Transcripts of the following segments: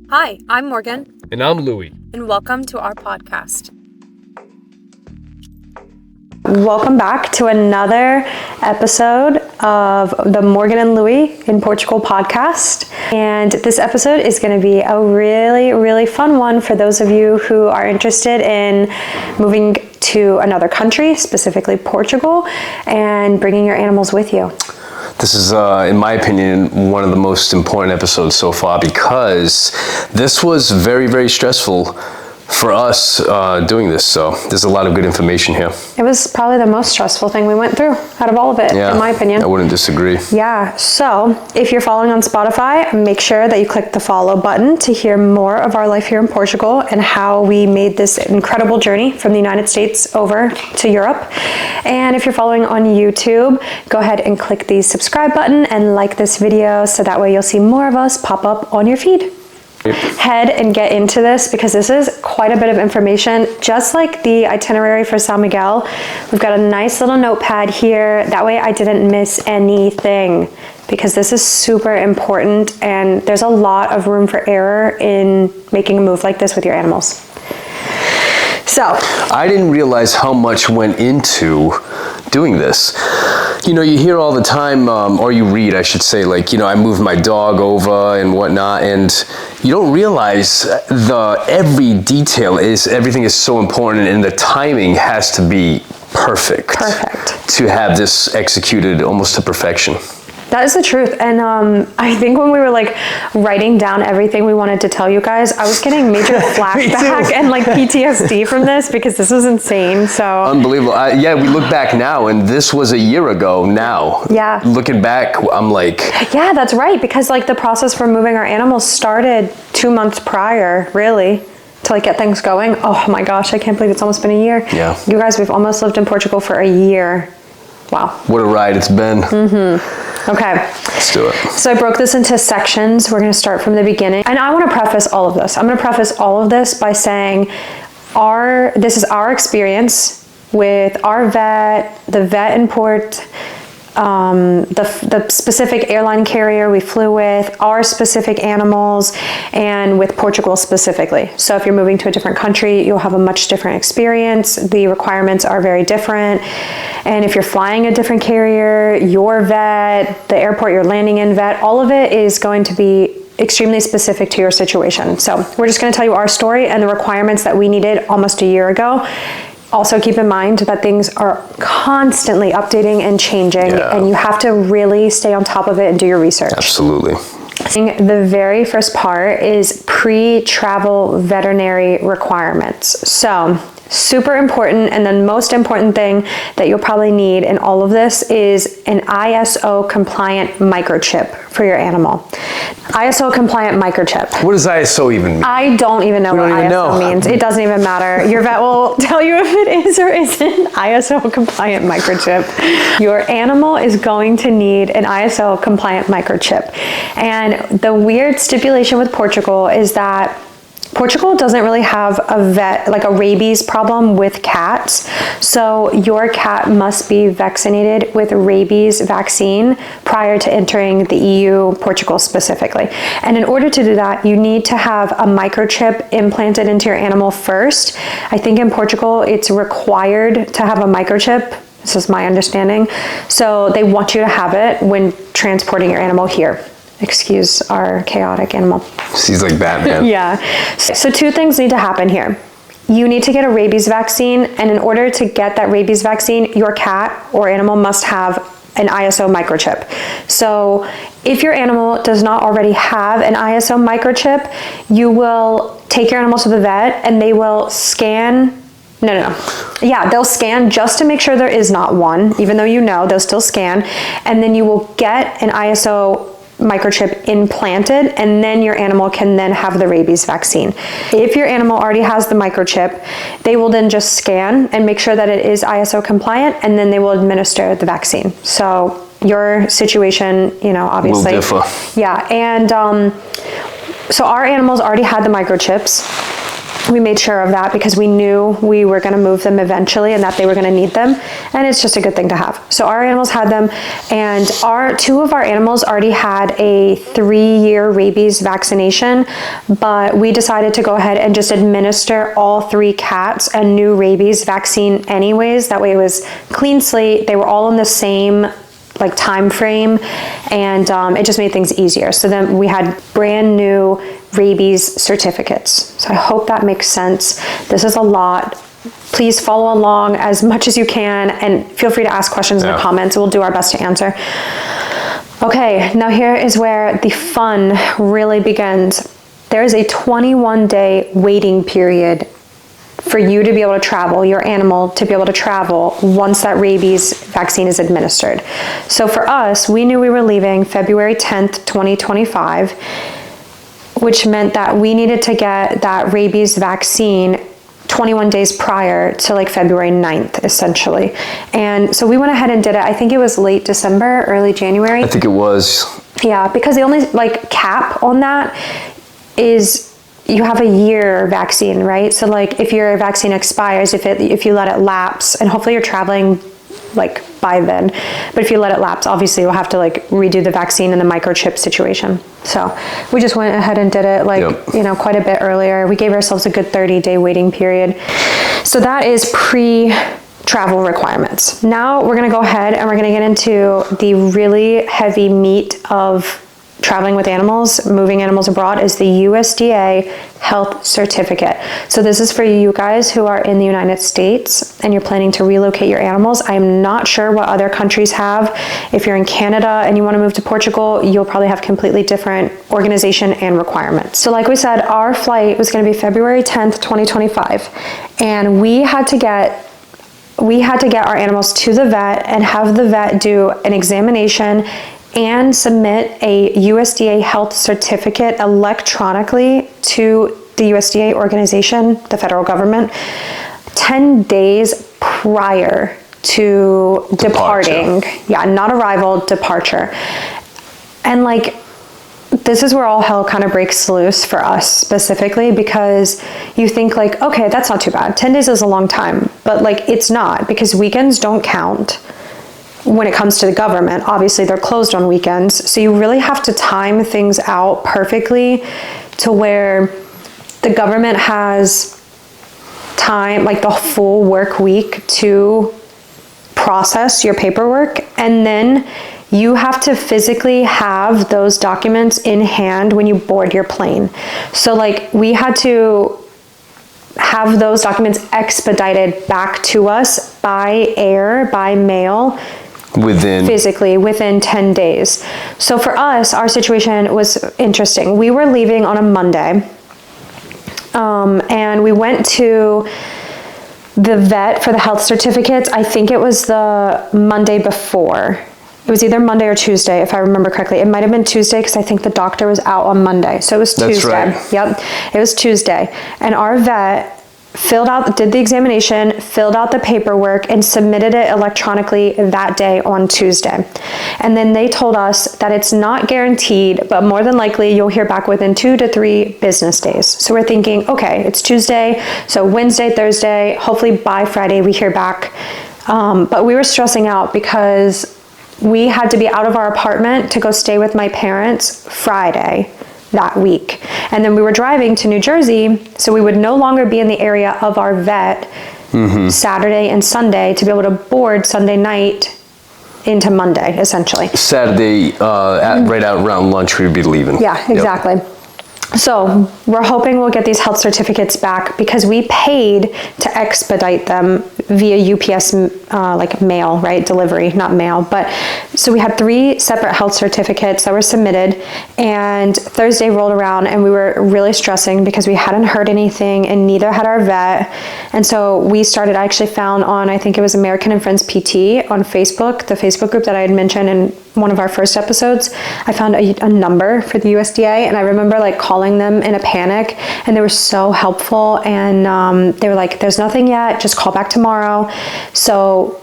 Hi, I'm Morgan. And I'm Louie. And welcome to our podcast. Welcome back to another episode of the Morgan and Louie in Portugal podcast. And this episode is going to be a really, really fun one for those of you who are interested in moving to another country, specifically Portugal, and bringing your animals with you. This is, in my opinion, one of the most important episodes so far because this was very, very stressful for us doing this. So there's a lot of good information here. It was probably the most stressful thing we went through out of all of it, in my opinion. I wouldn't disagree. Yeah, so if you're following on Spotify, make sure that you click the follow button to hear more of our life here in Portugal and how we made this incredible journey from the United States over to Europe. And if you're following on YouTube, go ahead and click the subscribe button and like this video so that way you'll see more of us pop up on your feed. Head and get into this because this is quite a bit of information. Just like the itinerary for San Miguel, we've got a nice little notepad here. That way I didn't miss anything because this is super important and there's a lot of room for error in making a move like this with your animals. So I didn't realize how much went into doing this. You know, you hear all the time, or you read, I should say, like, you know, I moved my dog over and whatnot, and you don't realize every detail everything is so important, and the timing has to be perfect to have this executed almost to perfection. That is the truth. And I think when we were like writing down everything we wanted to tell you guys, I was getting major flashback and like PTSD from this because this was insane. So unbelievable. We look back now and this was a year ago now. Yeah. Looking back, I'm like. Yeah, that's right. Because like the process for moving our animals started 2 months prior, really, to like get things going. Oh my gosh, I can't believe it's almost been a year. Yeah. You guys, we've almost lived in Portugal for a year. Wow. What a ride it's been. Mm-hmm. Okay. Let's do it. So I broke this into sections. We're going to start from the beginning. And I want to preface all of this. I'm going to preface all of this by saying this is our experience with our vet, the vet in port, the specific airline carrier we flew with, our specific animals, and with Portugal specifically. So if you're moving to a different country, you'll have a much different experience. The requirements are very different. And if you're flying a different carrier, your vet, the airport you're landing in vet, all of it is going to be extremely specific to your situation. So we're just going to tell you our story and the requirements that we needed almost a year ago. Also keep in mind that things are constantly updating and changing, and you have to really stay on top of it and do your research. Absolutely. The very first part is pre-travel veterinary requirements. So super important, and the most important thing that you'll probably need in all of this is an ISO compliant microchip for your animal. ISO compliant microchip. What does ISO even mean? I don't even know what ISO means. It doesn't even matter. Your vet will tell you if it is or isn't ISO compliant microchip. Your animal is going to need an ISO compliant microchip. And the weird stipulation with Portugal is that Portugal doesn't really have a rabies problem with cats. So your cat must be vaccinated with rabies vaccine prior to entering the EU, Portugal specifically. And in order to do that, you need to have a microchip implanted into your animal first. I think in Portugal, it's required to have a microchip. This is my understanding. So they want you to have it when transporting your animal here. Excuse our chaotic animal. She's like Batman. Yeah. So 2 things need to happen here. You need to get a rabies vaccine, and in order to get that rabies vaccine, your cat or animal must have an ISO microchip. So if your animal does not already have an ISO microchip, you will take your animal to the vet and they will scan. Yeah, they'll scan just to make sure there is not one, even though they'll still scan. And then you will get an ISO microchip implanted, and then your animal can then have the rabies vaccine. If your animal already has the microchip, they will then just scan and make sure that it is ISO compliant, and then they will administer the vaccine. So your situation, obviously. Will differ. Yeah, and so our animals already had the microchips. we made sure of that because we knew we were going to move them eventually and that they were going to need them. And it's just a good thing to have. So our animals had them, and two of our animals already had a 3-year rabies vaccination, but we decided to go ahead and just administer all 3 cats a new rabies vaccine anyways. That way it was clean slate. They were all in the same like time frame, and it just made things easier. So then we had brand new rabies certificates. So I hope that makes sense. This is a lot. Please follow along as much as you can, and feel free to ask questions in the comments. We'll do our best to answer. Okay, now here is where the fun really begins. There is a 21-day waiting period for you to be able to travel, your animal to be able to travel once that rabies vaccine is administered. So for us, we knew we were leaving February 10th, 2025, which meant that we needed to get that rabies vaccine 21 days prior to like February 9th, essentially. And so we went ahead and did it. I think it was late December, early January. I think it was. Yeah, because the only like cap on that is you have a year vaccine, right? So like if your vaccine expires, if you let it lapse, and hopefully you're traveling like by then, but if you let it lapse, obviously you'll have to like redo the vaccine and the microchip situation. So we just went ahead and did it like, quite a bit earlier. We gave ourselves a good 30-day waiting period. So that is pre-travel requirements. Now we're gonna go ahead and we're gonna get into the really heavy meat of traveling with animals, moving animals abroad, is the USDA health certificate. So this is for you guys who are in the United States and you're planning to relocate your animals. I'm not sure what other countries have. If you're in Canada and you want to move to Portugal, you'll probably have completely different organization and requirements. So like we said, our flight was going to be February 10th, 2025, and we had to get our animals to the vet and have the vet do an examination and submit a USDA health certificate electronically to the USDA organization, the federal government, 10 days prior to departing. Yeah, not arrival, departure. And like, this is where all hell kind of breaks loose for us specifically, because you think like, okay, that's not too bad. 10 days is a long time, but like it's not, because weekends don't count. When it comes to the government, obviously they're closed on weekends. So you really have to time things out perfectly to where the government has time, like the full work week to process your paperwork. And then you have to physically have those documents in hand when you board your plane. So like we had to have those documents expedited back to us by air, by mail, within 10 days. So for us, our situation was interesting. We were leaving on a Monday, and we went to the vet for the health certificates. I think it was the Monday before. It was either Monday or Tuesday, if I remember correctly. It might have been Tuesday because I think the doctor was out on Monday. So it was Tuesday. That's right. Yep, it was Tuesday. And our vet did the examination, filled out the paperwork, and submitted it electronically that day on Tuesday. And then they told us that it's not guaranteed, but more than likely you'll hear back within 2 to 3 business days. So we're thinking, okay, it's Tuesday, so Wednesday, Thursday, hopefully by Friday we hear back. But we were stressing out because we had to be out of our apartment to go stay with my parents Friday that week. And then we were driving to New Jersey, so we would no longer be in the area of our vet Saturday and Sunday to be able to board Sunday night into Monday, essentially. Saturday, right out around lunch, we'd be leaving. Yeah, exactly. Yep. So we're hoping we'll get these health certificates back because we paid to expedite them via UPS, like mail, right? Delivery, not mail. But so we had 3 separate health certificates that were submitted, and Thursday rolled around and we were really stressing because we hadn't heard anything and neither had our vet. And so I actually found on, I think it was American and Friends PT on Facebook, the Facebook group that I had mentioned in one of our first episodes. I found a number for the USDA, and I remember like calling them in a panic, and they were so helpful, and they were like, there's nothing yet, just call back tomorrow. So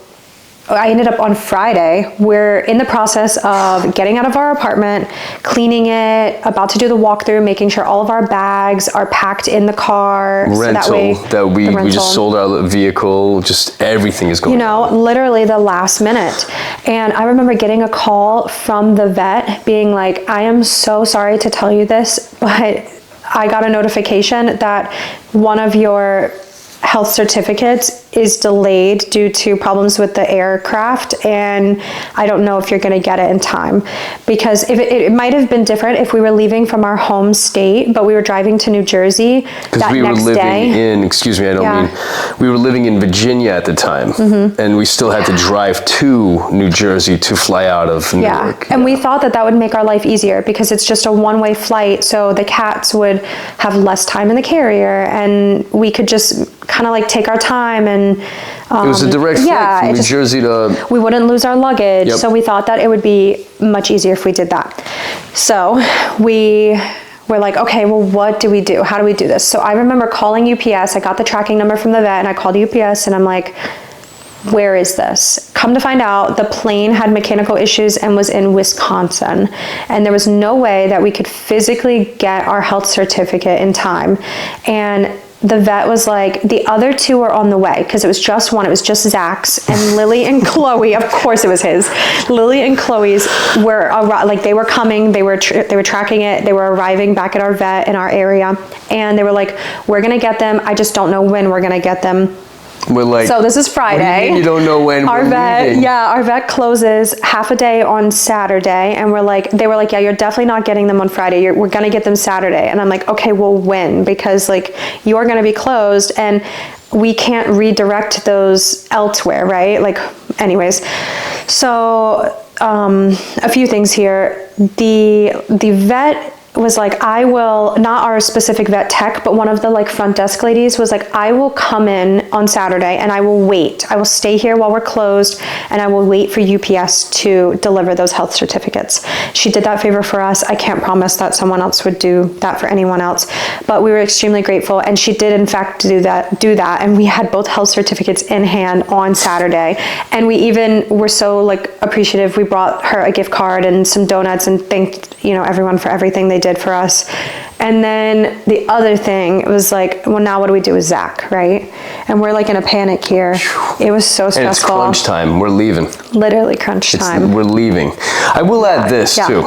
I ended up on Friday. We're in the process of getting out of our apartment, cleaning it, about to do the walkthrough, making sure all of our bags are packed in the car. Rental, so we just sold our vehicle, just everything is going on. Literally the last minute. And I remember getting a call from the vet being like, I am so sorry to tell you this, but I got a notification that one of your health certificates is delayed due to problems with the aircraft, and I don't know if you're going to get it in time. Because if it might have been different if we were leaving from our home state, but we were driving to New Jersey that we were next living day. in, excuse me, I don't mean, we were living in Virginia at the time, and we still had to drive to New Jersey to fly out of New York. And we thought that would make our life easier because it's just a one-way flight, so the cats would have less time in the carrier, and we could just kind of like take our time. And it was a direct flight from New Jersey to... We wouldn't lose our luggage, so we thought that it would be much easier if we did that. So we're like, okay, well, what do we do? How do we do this? So I remember calling UPS. I got the tracking number from the vet, and I called UPS, and I'm like, where is this? Come to find out, the plane had mechanical issues and was in Wisconsin, and there was no way that we could physically get our health certificate in time. And the vet was like, the other two are on the way, because it was just one. It was just Zach's, and Lily and Chloe. Of course, it was his. Lily and Chloe's were like, they were coming. They were tracking it. They were arriving back at our vet in our area, and they were like, we're gonna get them. I just don't know when we're gonna get them. We're like, so this is Friday. What do you mean you don't know when our vet closes half a day on Saturday, and they were like, yeah, you're definitely not getting them on Friday. We're gonna get them Saturday. And I'm like, okay, well, when? Because like, you're gonna be closed, and we can't redirect those elsewhere, right? Like, anyways. So a few things here. The vet was like, I will, not our specific vet tech, but one of the like front desk ladies was like, I will come in on Saturday and I will wait. I will stay here while we're closed, and I will wait for UPS to deliver those health certificates. She did that favor for us. I can't promise that someone else would do that for anyone else, but we were extremely grateful, and she did in fact do that, and we had both health certificates in hand on Saturday. And we even were so like appreciative. We brought her a gift card and some donuts and thanked everyone for everything they did for us. And then the other thing was like, well, now what do we do with Zach, right? And we're like in a panic here. It was so stressful. And it's crunch time. We're leaving. Literally crunch time. We're leaving. I will add this too.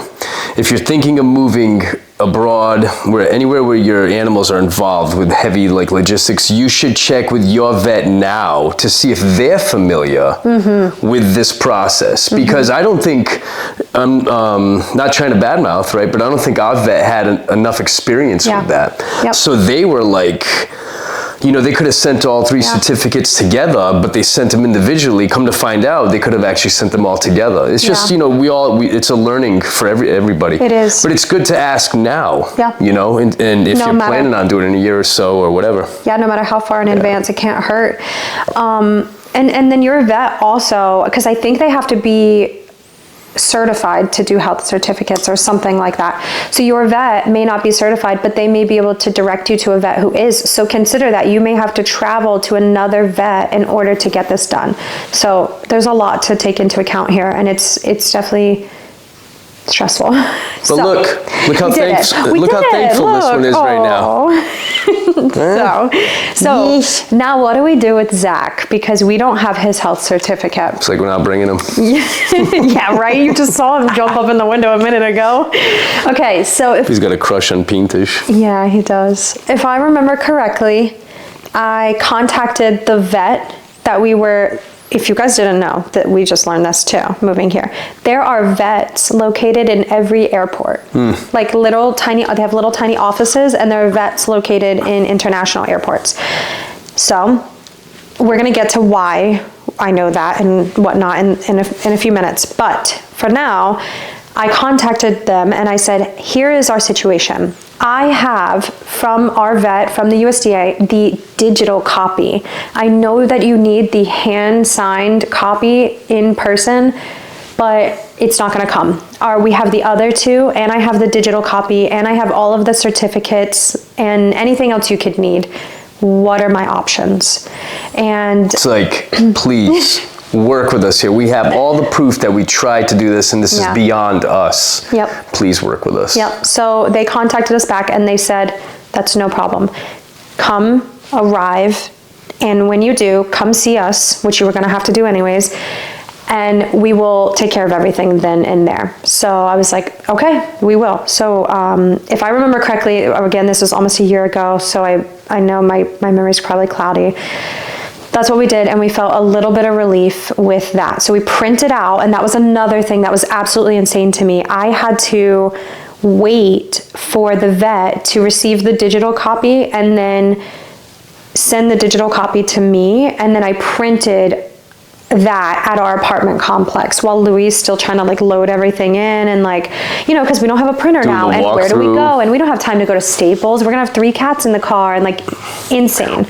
If you're thinking of moving abroad, anywhere where your animals are involved with heavy like logistics, you should check with your vet now to see if they're familiar with this process. Because I don't think, I'm not trying to badmouth, right? But I don't think our vet had enough experience with that. So they were like, they could have sent all three certificates together, but they sent them individually. Come to find out, they could have actually sent them all together. It's just, it's a learning for everybody. It is. But it's good to ask now, and if you're planning on doing it in a year or so or whatever. Yeah, no matter how far in advance, it can't hurt. And then your vet also, because I think they have to be certified to do health certificates or something like that. So your vet may not be certified, but they may be able to direct you to a vet who is. So consider that you may have to travel to another vet in order to get this done. So there's a lot to take into account here, and it's definitely stressful. But look how thankful this one is right now. So now what do we do with Zach? Because we don't have his health certificate. It's like we're not bringing him. Yeah, right? You just saw him jump up in the window a minute ago. Okay, so he's got a crush on Pintish. Yeah, he does. If I remember correctly, I contacted the vet that we were... If you guys didn't know, that we just learned this too, moving here. There are vets located in every airport. Like they have little tiny offices, and there are vets located in international airports. So we're gonna get to why I know that and whatnot in a few minutes. But for now, I contacted them and I said, here is our situation. I have from our vet, from the USDA, the digital copy. I know that you need the hand-signed copy in person, but it's not gonna come. We have the other two, and I have the digital copy, and I have all of the certificates and anything else you could need. What are my options? And it's like, please, work with us here. We have all the proof that we tried to do this, and this is beyond us. Yep. Please work with us. Yep. So they contacted us back and they said, that's no problem. Come, arrive, and when you do, come see us, which you were going to have to do anyways, and we will take care of everything then and there. So I was like, okay, we will. So if I remember correctly, again, this was almost a year ago, so I know my memory's probably cloudy. That's what we did, and we felt a little bit of relief with that. So we printed out, and that was another thing that was absolutely insane to me. I had to wait for the vet to receive the digital copy and then send the digital copy to me, and then I printed that at our apartment complex while Louie is still trying to like load everything in and like, you know, because we don't have a printer now, and where do we go? And we don't have time to go to Staples. We're gonna have 3 cats in the car, and like insane.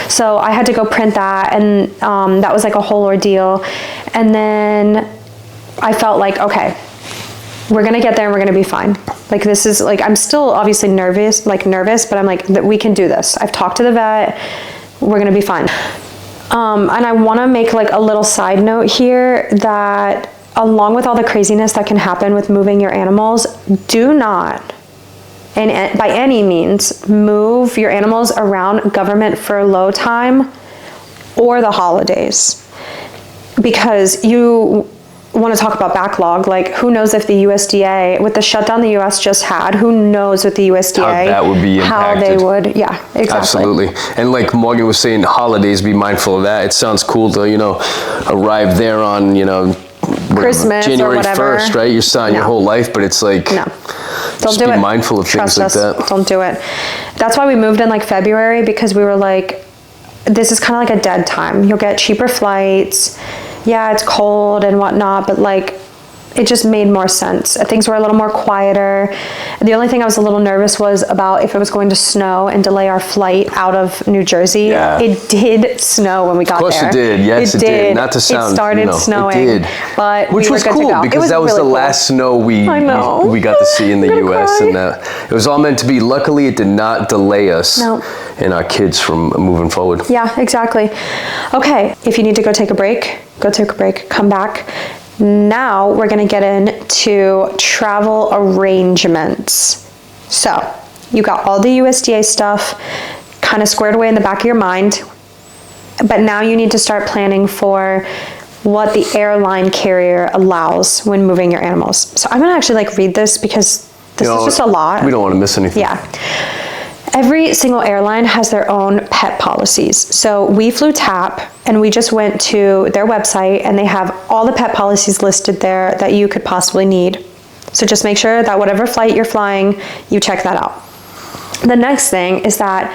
So I had to go print that, and that was like a whole ordeal. And then I felt like, okay, we're gonna get there and we're gonna be fine. Like this is like, I'm still obviously nervous, but I'm like, we can do this. I've talked to the vet, we're gonna be fine. And I wanna make like a little side note here that along with all the craziness that can happen with moving your animals, do not, and by any means, move your animals around government furlough time or the holidays. Because you want to talk about backlog, like who knows if the USDA, with the shutdown the US just had, who knows with the USDA how that would be impacted. How they would, yeah, exactly. Absolutely. And like Morgan was saying, holidays, be mindful of that. It sounds cool to, you know, arrive there on, you know, Christmas January or whatever. 1st, right? You're starting your whole life, but it's like, no, don't do it. Be mindful of things like that. Don't do it. That's why we moved in like February, because we were like, this is kind of like a dead time. You'll get cheaper flights. Yeah, it's cold and whatnot, but like, it just made more sense. Things were a little more quieter. The only thing I was a little nervous was about if it was going to snow and delay our flight out of New Jersey. Yeah. It did snow when we got there. Of course it did. Yes, it did. Not to sound, it started snowing. It did. But which was cool because that was really the last snow we got to see in the US, and it was all meant to be. Luckily, it did not delay us and our kids from moving forward. Yeah, exactly. Okay, if you need to go take a break, go take a break, come back. Now we're going to get into travel arrangements. So you got all the USDA stuff kind of squared away in the back of your mind, but now you need to start planning for what the airline carrier allows when moving your animals. So I'm going to actually like read this because this is just a lot. We don't want to miss anything. Yeah. Every single airline has their own pet policies. So we flew TAP, and we just went to their website, and they have all the pet policies listed there that you could possibly need. So just make sure that whatever flight you're flying, you check that out. The next thing is that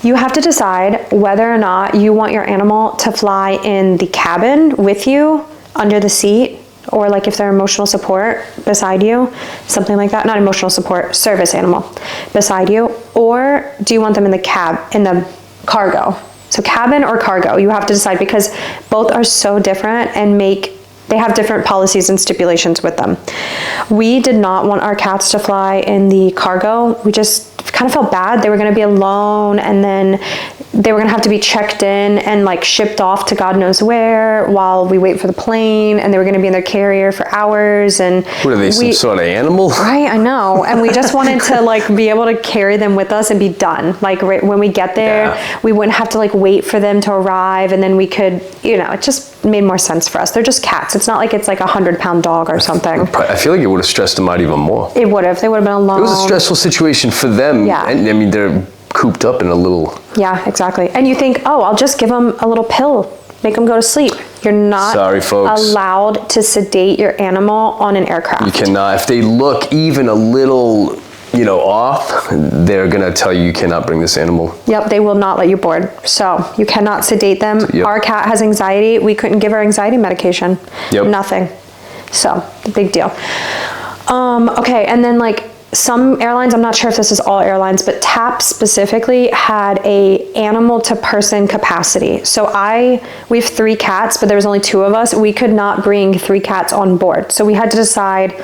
you have to decide whether or not you want your animal to fly in the cabin with you, under the seat, or like if they're emotional support beside you, something like that. Not emotional support, service animal beside you. Or do you want them in the cargo? So cabin or cargo, you have to decide, because both are so different and they have different policies and stipulations with them. We did not want our cats to fly in the cargo. We just kind of felt bad. They were going to be alone, and then they were going to have to be checked in and like shipped off to God knows where while we wait for the plane, and they were going to be in their carrier for hours. And what are they, some sort of animal? Right, I know. And we just wanted to like be able to carry them with us and be done. Like when we get there, we wouldn't have to like wait for them to arrive, and then we could, you know, it just made more sense for us. They're just cats. It's not like it's like a 100-pound dog or something. I feel like it would have stressed them out even more. It would have. They would have been alone. It was a stressful situation for them. Yeah. And I mean, they're cooped up in a little. Yeah, exactly. And you think, oh, I'll just give them a little pill, make them go to sleep. You're not allowed to sedate your animal on an aircraft. You cannot. If they look even a little, you know, off, they're going to tell you cannot bring this animal. Yep, they will not let you board. So you cannot sedate them. Yep. Our cat has anxiety. We couldn't give her anxiety medication. Yep. Nothing. So, big deal. Okay, and then like some airlines, I'm not sure if this is all airlines, but TAP specifically had a animal to person capacity. So we have 3 cats, but there was only 2 of us. We could not bring 3 cats on board. So we had to decide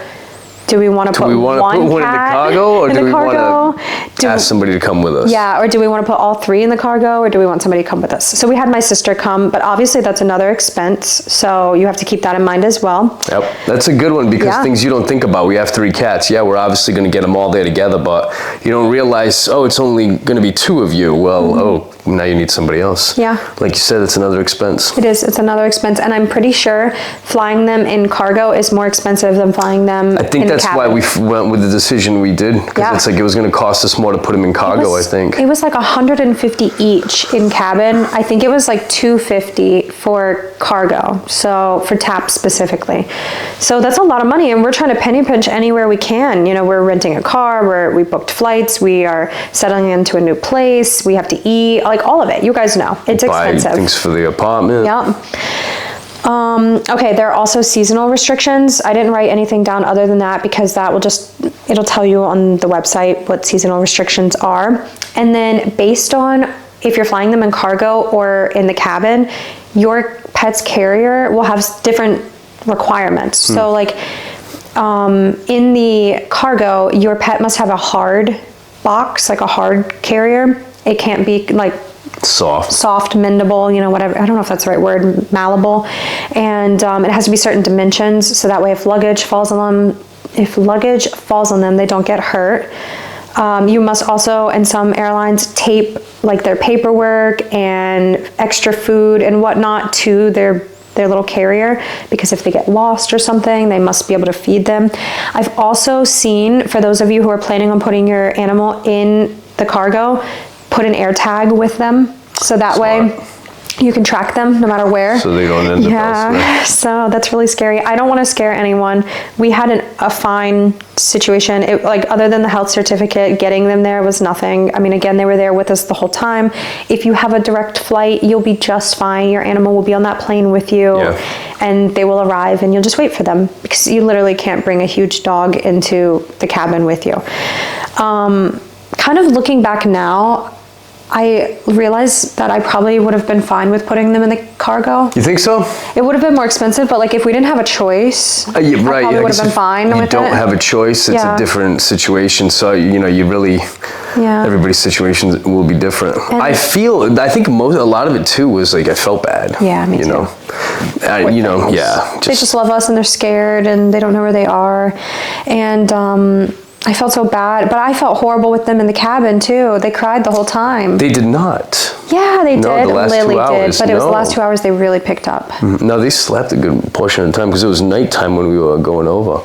Do we want to put one in the cargo, or do we want to ask somebody to come with us? Yeah, or do we want to put all 3 in the cargo, or do we want somebody to come with us? So we had my sister come, but obviously that's another expense, so you have to keep that in mind as well. Yep, that's a good one, because things you don't think about. We have 3 cats. Yeah, we're obviously going to get them all there together, but you don't realize, it's only going to be 2 of you. Well, now you need somebody else. Yeah. Like you said, it's another expense. It is. It's another expense, and I'm pretty sure flying them in cargo is more expensive than flying them in the cabin. I think that's why we went with the decision we did, because it's like it was going to cost us more to put them in cargo, I think. It was like $150 each in cabin. I think it was like $250 for cargo, so for TAP specifically. So that's a lot of money, and we're trying to penny pinch anywhere we can. You know, we're renting a car, we booked flights, we are settling into a new place, we have to eat, like all of it. You guys know, it's expensive. Buy things for the apartment. Yeah. Okay, there are also seasonal restrictions. I didn't write anything down other than that, because that will it'll tell you on the website what seasonal restrictions are. And then based on if you're flying them in cargo or in the cabin, your pet's carrier will have different requirements. So like in the cargo, your pet must have a hard box, like a hard carrier. It can't be like soft, mendable, whatever. I don't know if that's the right word, malleable. And it has to be certain dimensions, so that way if luggage falls on them, they don't get hurt. You must also, in some airlines, tape like their paperwork and extra food and whatnot to their little carrier, because if they get lost or something, they must be able to feed them. I've also seen, for those of you who are planning on putting your animal in the cargo, put an air tag with them, so that way you can track them no matter where. So they don't end up elsewhere. So that's really scary. I don't want to scare anyone. We had a fine situation. Other than the health certificate, getting them there was nothing. I mean, again, they were there with us the whole time. If you have a direct flight, you'll be just fine. Your animal will be on that plane with you, and they will arrive, and you'll just wait for them, because you literally can't bring a huge dog into the cabin with you. Kind of looking back now, I realized that I probably would have been fine with putting them in the cargo. You think so? It would have been more expensive, but like if we didn't have a choice, I probably would have been fine with it. You don't have a choice. It's a different situation. So, you really, everybody's situation will be different. And I think a lot of it too was like, I felt bad. Yeah, me too. They just love us, and they're scared, and they don't know where they are. And, I felt so bad, but I felt horrible with them in the cabin too. They cried the whole time. They did not. Yeah, they did. The last Lily 2 hours, did, but it was the last 2 hours they really picked up. No, they slept a good portion of the time, because it was nighttime when we were going over.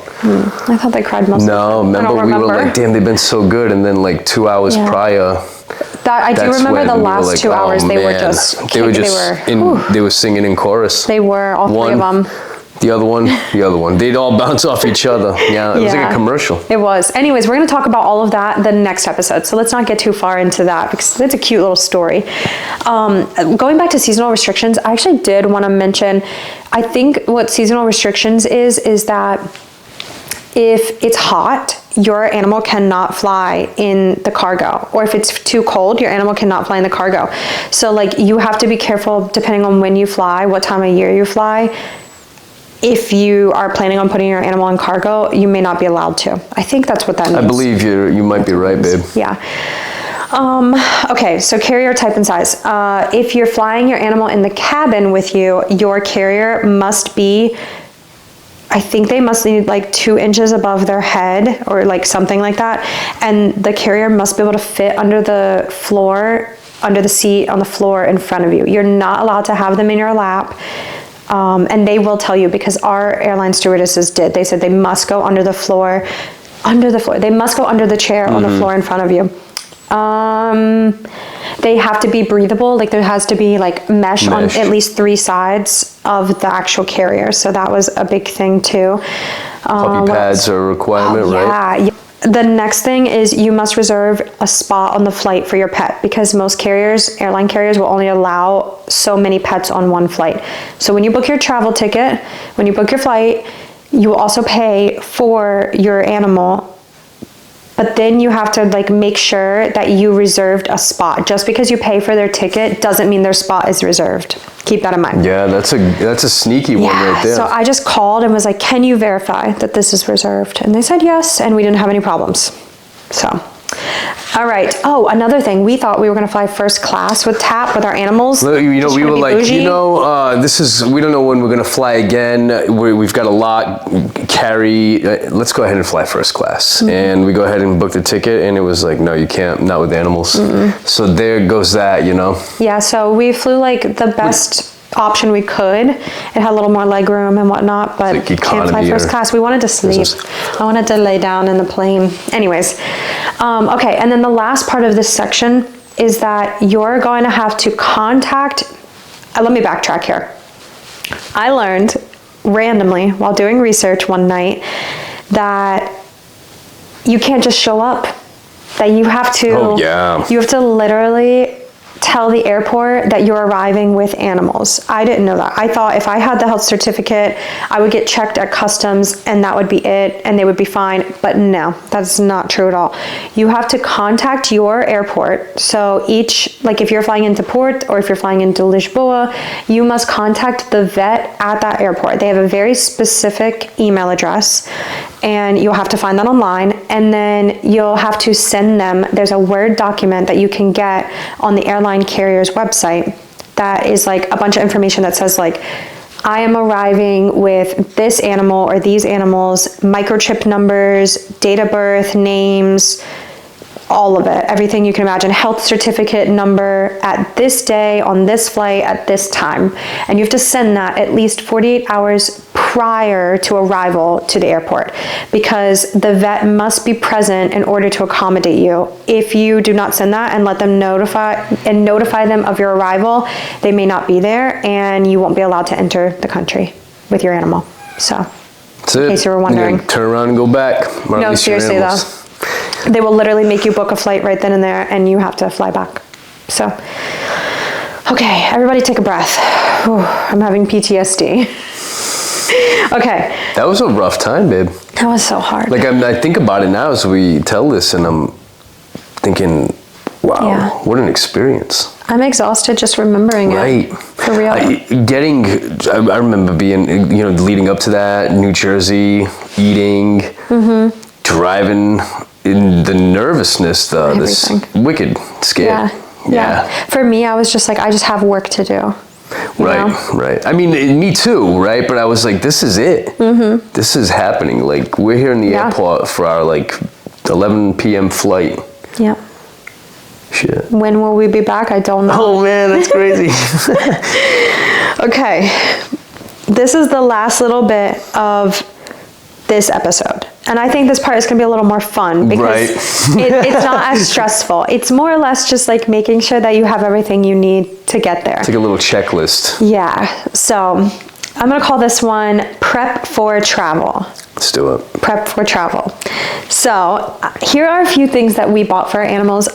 I thought they cried most of the time. No, we were like, damn, they've been so good, and then like 2 hours priur. I do remember the last 2 hours they were just. They were singing in chorus. They were, all 3 of them. The other one. They'd all bounce off each other. Yeah, it was like a commercial. It was. Anyways, we're going to talk about all of that the next episode, so let's not get too far into that, because it's a cute little story. Going back to seasonal restrictions, I actually did want to mention, I think what seasonal restrictions is that if it's hot, your animal cannot fly in the cargo, or if it's too cold, your animal cannot fly in the cargo. So like you have to be careful depending on when you fly, what time of year you fly. If you are planning on putting your animal in cargo, you may not be allowed to. I think that's what that means. I believe you might be right, babe. Yeah. Okay, so carrier type and size. If you're flying your animal in the cabin with you, your carrier must be, I think they must need like 2 inches above their head, or like something like that. And the carrier must be able to fit under the floor, under the seat, on the floor in front of you. You're not allowed to have them in your lap. And they will tell you, because our airline stewardesses did. They said they must go under the floor. They must go under the chair on the floor in front of you. They have to be breathable. Like there has to be like mesh on at least 3 sides of the actual carrier. So that was a big thing too. Puppy pads are a requirement, right? Yeah. The next thing is you must reserve a spot on the flight for your pet, because most airline carriers will only allow so many pets on one flight. So when you book your travel ticket, when you book your flight, you will also pay for your animal But then you have to like make sure that you reserved a spot. Just because you pay for their ticket doesn't mean their spot is reserved. Keep that in mind. Yeah, that's a sneaky one right there. So I just called and was like, can you verify that this is reserved? And they said yes, and we didn't have any problems. So, all right. Oh, another thing. We thought we were going to fly first class with TAP with our animals. We were like, bougie. We don't know when we're going to fly again. We've got a lot carry. Let's go ahead and fly first class. Mm-hmm. And we go ahead and book the ticket, and it was like, no, you can't, not with animals. Mm-mm. So there goes that, Yeah, so we flew like the best option we could. It had a little more leg room and whatnot, but like can't fly first class. We wanted to sleep. I wanted to lay down in the plane. Anyways, okay, and then the last part of this section is that you're going to have to contact, let me backtrack here. I learned randomly while doing research one night that you can't just show up, that you have to, you have to literally tell the airport that you're arriving with animals. I didn't know that. I thought if I had the health certificate, I would get checked at customs and that would be it and they would be fine. But no, that's not true at all. You have to contact your airport. So if you're flying into Port or if you're flying into Lisboa, you must contact the vet at that airport. They have a very specific email address and you'll have to find that online, and then you'll have to send them, there's a Word document that you can get on the airline carrier's website that is like a bunch of information that says like, I am arriving with this animal or these animals, microchip numbers, date of birth, names, all of it, everything you can imagine, health certificate number at this day on this flight at this time. And you have to send that at least 48 hours prior to arrival to the airport, because the vet must be present in order to accommodate you. If you do not send that and let them notify them of your arrival, they may not be there and you won't be allowed to enter the country with your animal. So, that's in case you were wondering. Turn around and go back. No, seriously though. They will literally make you book a flight right then and there, and you have to fly back. So, okay, everybody take a breath. Whew, I'm having PTSD. Okay. That was a rough time, babe. That was so hard. Like, I think about it now as we tell this, and I'm thinking, wow, what an experience. I'm exhausted just remembering it. For real. I remember being, leading up to that, New Jersey, eating, driving, in the nervousness, this wicked scared. Yeah. For me, I was just like, I just have work to do. Right. I mean, me too, right? But I was like, this is it. Mm-hmm. This is happening. Like, we're here in the airport for our 11 p.m. flight. Yeah. Shit. When will we be back? I don't know. Oh man, that's crazy. Okay. This is the last little bit of this episode. And I think this part is going to be a little more fun because it's not as stressful. It's more or less just like making sure that you have everything you need to get there. It's like a little checklist. Yeah. So I'm going to call this one Prep for Travel. Let's do it. Prep for travel. So here are a few things that we bought for our animals.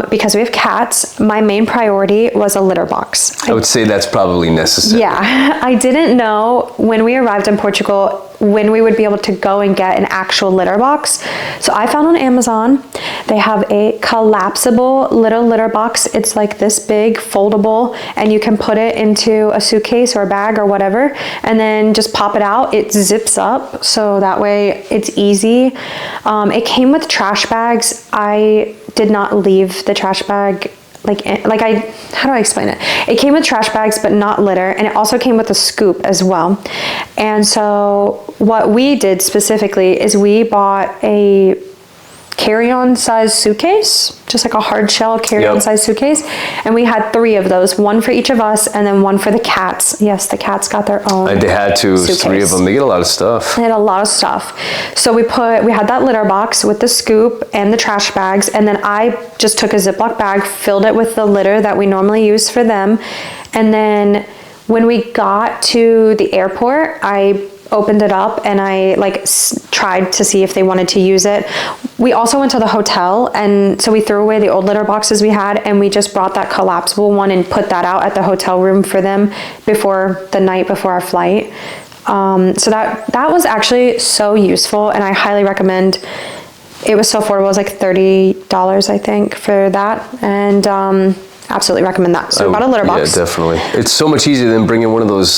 Because we have cats, my main priority was a litter box. I would say that's probably necessary. Yeah. I didn't know when we arrived in Portugal when we would be able to go and get an actual litter box. So I found on Amazon, they have a collapsible little litter box. It's like this big, foldable, and you can put it into a suitcase or a bag or whatever, and then just pop it out. It zips up, so that way it's easy. It came with trash bags. I did not leave the trash bag how do I explain it? It came with trash bags, but not litter. And it also came with a scoop as well. And so what we did specifically is we bought a carry-on size suitcase, just like a hard shell carry-on size suitcase. And we had 3 of those, one for each of us and then one for the cats. Yes, the cats got their own. They had to, suitcase. 3 of them. They get a lot of stuff. They had a lot of stuff. So we had that litter box with the scoop and the trash bags. And then I just took a Ziploc bag, filled it with the litter that we normally use for them. And then when we got to the airport, I opened it up and I tried to see if they wanted to use it. We also went to the hotel, and so we threw away the old litter boxes we had, and we just brought that collapsible one and put that out at the hotel room for them the night before our flight. So that was actually so useful, and I highly recommend it was so affordable. It was like $30, I think, for that. And absolutely recommend that. So we bought a litter box. Yeah, definitely. It's so much easier than bringing one of those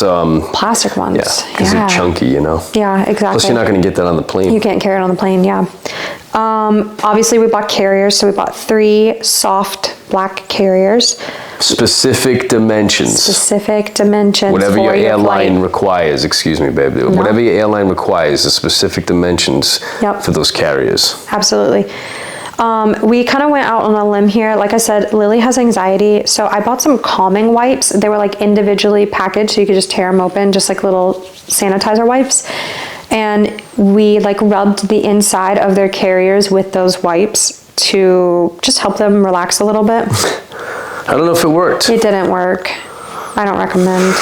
plastic ones. Yeah, because they're chunky, you know. Yeah, exactly. Plus, you're not going to get that on the plane. You can't carry it on the plane. Yeah. Obviously, we bought carriers, so we bought 3 soft black carriers. Specific dimensions. Specific dimensions. Whatever your airline requires. Excuse me, babe. No. Whatever your airline requires, the specific dimensions for those carriers. Absolutely. We kind of went out on a limb here. Like I said, Lily has anxiety, so I bought some calming wipes. They were like individually packaged, so you could just tear them open, just like little sanitizer wipes. And we like rubbed the inside of their carriers with those wipes to just help them relax a little bit. I don't know if it worked. It didn't work. I don't recommend.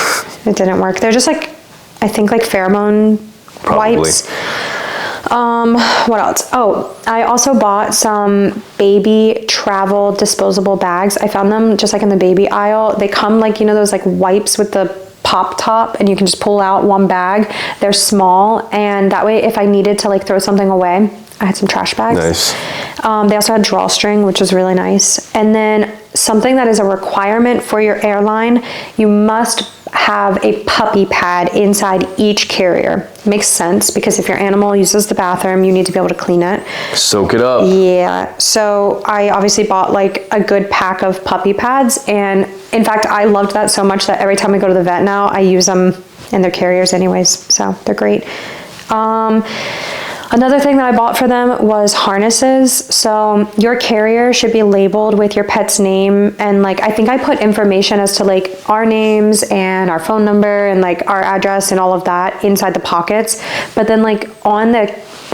It didn't work. They're just like, I think like pheromone wipes. What else? Oh, I also bought some baby travel disposable bags. I found them just like in the baby aisle. They come like, you know, those like wipes with the pop top, and you can just pull out one bag. They're small, and that way if I needed to like throw something away, I had some trash bags. Nice. They also had drawstring, which was really nice. And then something that is a requirement for your airline, you must have a puppy pad inside each carrier. Makes sense, because if your animal uses the bathroom, you need to be able to clean it. Soak it up. Yeah. So I obviously bought like a good pack of puppy pads, and in fact, I loved that so much that every time I go to the vet now, I use them in their carriers anyways. So they're great. Another thing that I bought for them was harnesses. So your carrier should be labeled with your pet's name, and like I think I put information as to like our names and our phone number and like our address and all of that inside the pockets. But then like on the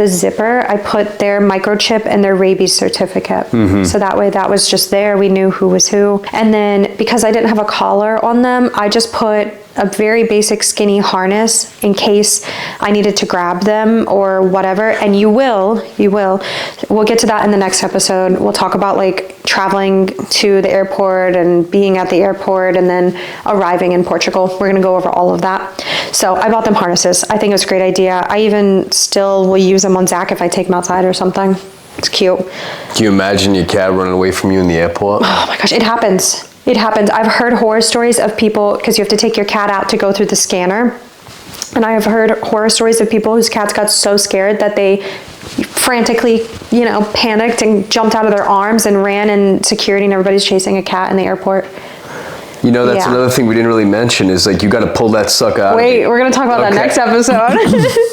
zipper, I put their microchip and their rabies certificate. So that way that was just there. We knew who was who. And then because I didn't have a collar on them, I just put a very basic skinny harness in case I needed to grab them or whatever. And we'll get to that in the next episode. We'll talk about like traveling to the airport and being at the airport and then arriving in Portugal. We're gonna go over all of that. So I bought them harnesses. I think it was a great idea. I even still will use them on Zach if I take him outside or something. It's cute. Can you imagine your cat running away from you in the airport? Oh my gosh, it happens. It happens. I've heard horror stories of people, because you have to take your cat out to go through the scanner. And I have heard horror stories of people whose cats got so scared that they frantically, you know, panicked and jumped out of their arms and ran in security, and everybody's chasing a cat in the airport. You know, that's another thing we didn't really mention is like you got to pull that sucker out. Wait, we're going to talk about that next episode.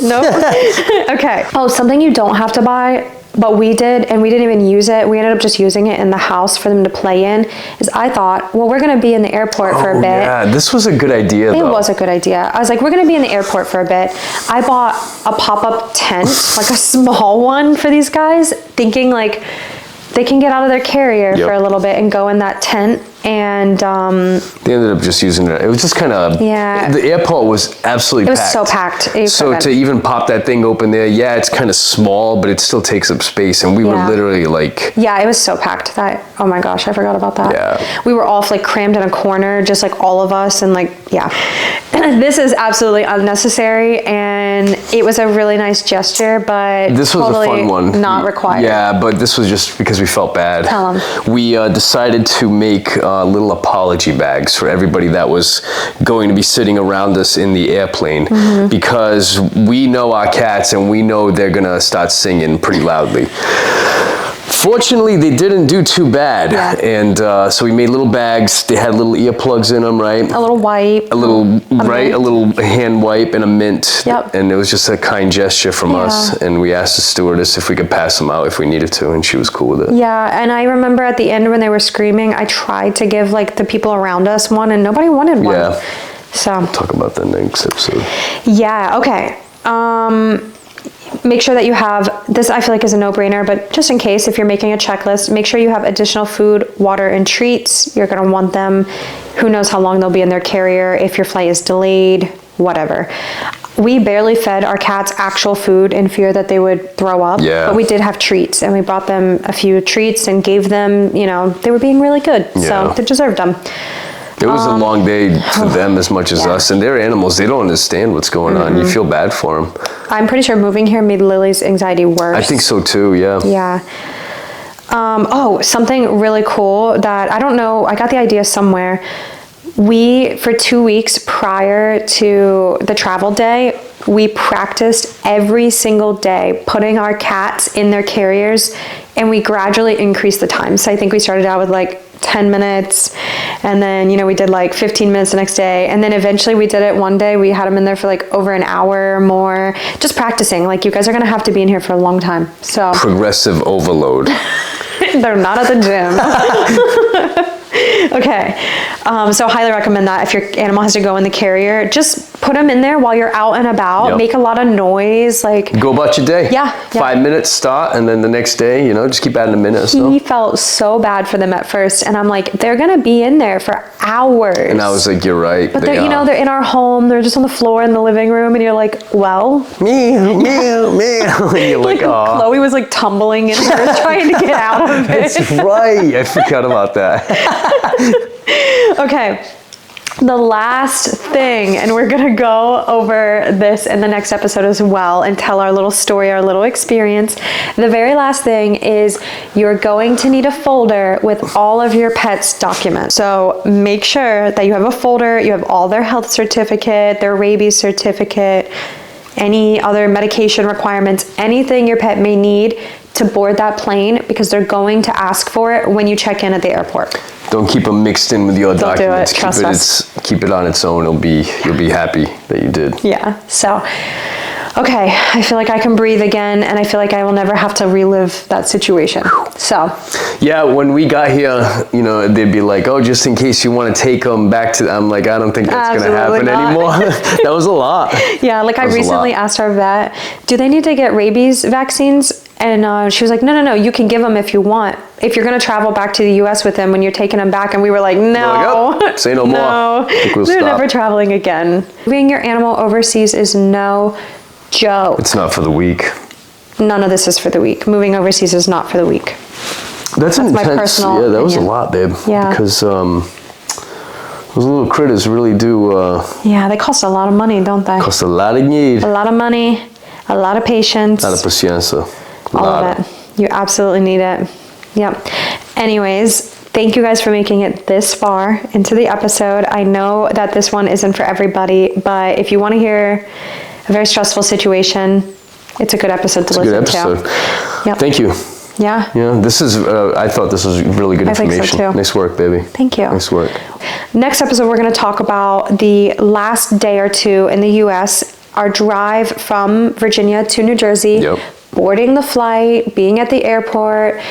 Nope. Okay. Oh, something you don't have to buy, but we did, and we didn't even use it. We ended up just using it in the house for them to play in, is I thought, well, we're going to be in the airport for a bit. Yeah, this was a good idea, though. It was a good idea. I was like, we're going to be in the airport for a bit. I bought a pop-up tent, like a small one for these guys, thinking like they can get out of their carrier for a little bit and go in that tent. And they ended up just using it. It was just kind of, the airport was absolutely packed. It was so packed. So to even pop that thing open there, it's kind of small, but it still takes up space. And we were literally like... Yeah, it was so packed that, oh my gosh, I forgot about that. Yeah. We were all like crammed in a corner, just like all of us. And like, this is absolutely unnecessary. And it was a really nice gesture, but this was totally a fun one. Not required. Yeah, but this was just because we felt bad. Tell them. We decided to make little apology bags for everybody that was going to be sitting around us in the airplane, because we know our cats and we know they're gonna start singing pretty loudly. Fortunately, they didn't do too bad. And so we made little bags. They had little earplugs in them, right? A little wipe. A little hand wipe and a mint. Yep. And it was just a kind gesture from us. And we asked the stewardess if we could pass them out if we needed to, and she was cool with it. Yeah, and I remember at the end when they were screaming, I tried to give like the people around us one, and nobody wanted one. Yeah. So. We'll talk about that next episode. Yeah, okay. Make sure that you have, this I feel like is a no-brainer, but just in case, if you're making a checklist, make sure you have additional food, water, and treats. You're gonna want them. Who knows how long they'll be in their carrier, if your flight is delayed, whatever. We barely fed our cats actual food in fear that they would throw up, but we did have treats, and we brought them a few treats and gave them, you know, they were being really good, so they deserved them. It was a long day for them as much as us, and their animals, they don't understand what's going on. You feel bad for them. I'm pretty sure moving here made Lily's anxiety worse. I think so too, yeah. Yeah. Something really cool that I don't know, I got the idea somewhere. We, for 2 weeks prior to the travel day, we practiced every single day putting our cats in their carriers, and we gradually increased the time. So I think we started out with like 10 minutes, and then, we did like 15 minutes the next day. And then eventually we did it one day. We had them in there for like over an hour or more, just practicing. Like, you guys are going to have to be in here for a long time. So progressive overload. They're not at the gym. Okay, so highly recommend that if your animal has to go in the carrier, just put them in there while you're out and about. Yep. Make a lot of noise, like go about your day. Yeah. 5 minutes start, and then the next day, just keep adding a minute or so. He felt so bad for them at first, and I'm like, they're gonna be in there for hours. And I was like, you're right. But they're in our home. They're just on the floor in the living room, and you're like, well, meow, meow, meow. And you're like, oh. Chloe was like tumbling in hers trying to get out of it. That's right. I forgot about that. Okay, the last thing, and we're gonna go over this in the next episode as well and tell our little story, our little experience. The very last thing is you're going to need a folder with all of your pets' documents. So make sure that you have a folder, you have all their health certificate, their rabies certificate, any other medication requirements, anything your pet may need to board that plane, because they're going to ask for it when you check in at the airport. Don't keep them mixed in with your documents. Do it. Trust us. Keep it on its own. You'll be happy that you did. Yeah. So, okay, I feel like I can breathe again, and I feel like I will never have to relive that situation. So. Yeah, when we got here, they'd be like, oh, just in case you want to take them back to, I'm like, I don't think that's going to happen anymore. That was a lot. Yeah, like I recently asked our vet, do they need to get rabies vaccines? And she was like, no, you can give them if you want. If you're going to travel back to the U.S. with them when you're taking them back. And we were like, no. Like, say no more. They're never traveling again. Moving your animal overseas is no joke. It's not for the weak. None of this is for the weak. Moving overseas is not for the weak. That's an intense, my personal that was a opinion. lot, babe. Yeah. Because those little critters really do... yeah, they cost a lot of money, don't they? Cost a lot of need. A lot of money, a lot of patience. A lot of paciencia. All of it. You absolutely need it. Yep. Anyways, thank you guys for making it this far into the episode. I know that this one isn't for everybody, but if you want to hear a very stressful situation, it's a good episode to listen to. Yep. Thank you. Yeah. Yeah, this is, I thought this was really good information. I think so too. Nice work, baby. Thank you. Nice work. Next episode, we're going to talk about the last day or two in the U.S., our drive from Virginia to New Jersey. Yep. Boarding the flight, being at the airport,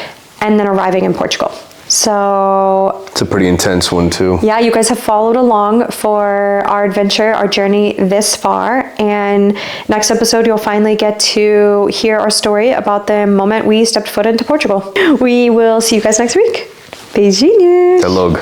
and then arriving in Portugal. So it's a pretty intense one too. Yeah, you guys have followed along for our adventure, our journey this far. And next episode, you'll finally get to hear our story about the moment we stepped foot into Portugal. We will see you guys next week. Beijinhos. Até logo.